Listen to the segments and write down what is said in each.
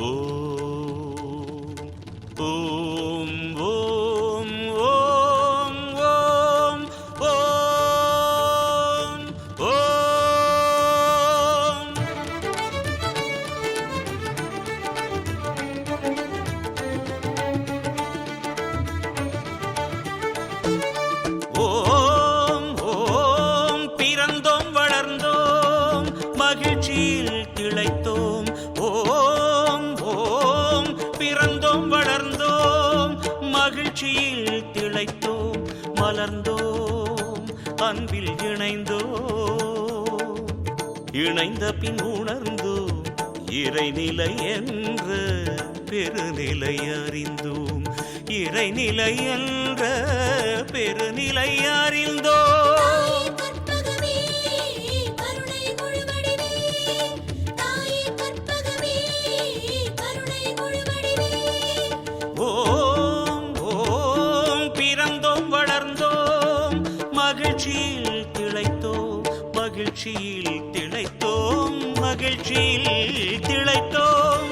ஓம் ஓம் ஓம் ஓம் ஓம் ஓம் ஓம். ஓம் ஓம் பிறந்தோம் வளர்ந்தோம் மகிழ்ச்சியில் திளைத்தோம். ஓம் ஓம் பிறந்தோம் வளர்ந்தோம் மகிழ்ச்சியில் திளைத்தோம் மலர்ந்தோம் அன்பில் இணைந்தோம். இணைந்த பின் உணர்ந்தோம் இறைநிலை என்ற பெருநிலை அறிந்தோம். இறைநிலை என்ற பெருநிலை அறிந்தோம். ஓம் ஓம் பிறந்தோம் வளர்ந்தோம் மகிழ்ச்சியில் திளைத்தோம். மகிழ்ச்சியில் திளைத்தோம். மகிழ்ச்சியில் திளைத்தோம்.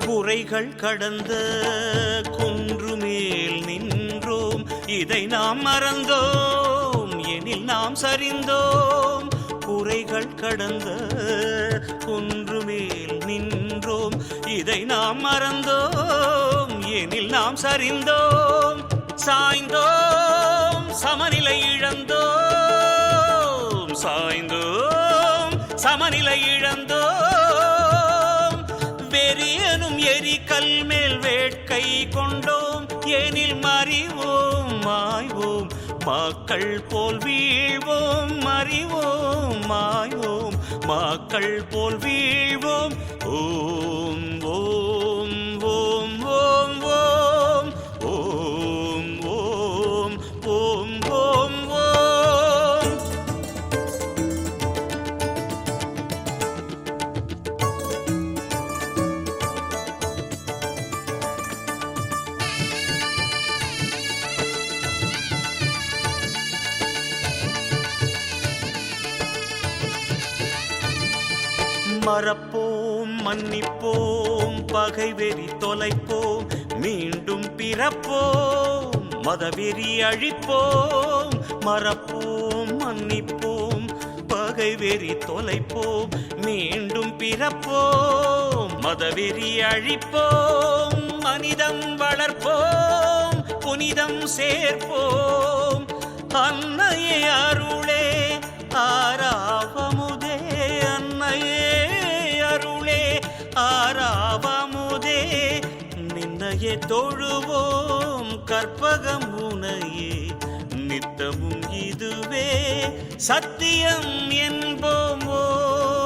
குறைகள் கடந்த குன்று மேல் நின்றோம். இதை நாம் மறந்தோம் எனில் நாம் சரிந்தோம். குறைகள் கடந்த குன்று மேல் நின்றோம். இதை நாம் மறந்தோம் எனில் நாம் சரிந்தோம். சாய்ந்தோம் சமநிலை இழந்தோம். சாய்ந்தோம் சமநிலை இழந்தோம். வெறியனும் எரிகல் மேல் வேட்கை கொண்டோம். எனில் மறிவோம் மாய்வோம் மக்கள் போல் வீழ்வோம். மறிவோம் மாய்வோம் மக்கள் போல் வீழ்வோம். ஓம் ஓம் ஓம் ஓம் ஓம் ஓம் ஓம் ஓம் ஓம் ஓம். மறப்போம் மன்னிப்போம் பகை வெறி தொலைப்போம். மீண்டும் பிறப்போம் மதவெறி அழிப்போம். மறப்போம் மன்னிப்போம் பகை வெறி தொலைப்போம். மீண்டும் பிறப்போம் மதவெறி அழிப்போம். மனிதம் வளர்ப்போம் புனிதம் சேர்ப்போம். அன்னையே அருளே ஆராவமுதே. அன்னையே அருளே ஆராவமுதே. நின்னையே தொழுவோம் கற்பகம் உனையே. நித்தமும் இதுவே சத்தியம் என்போம்.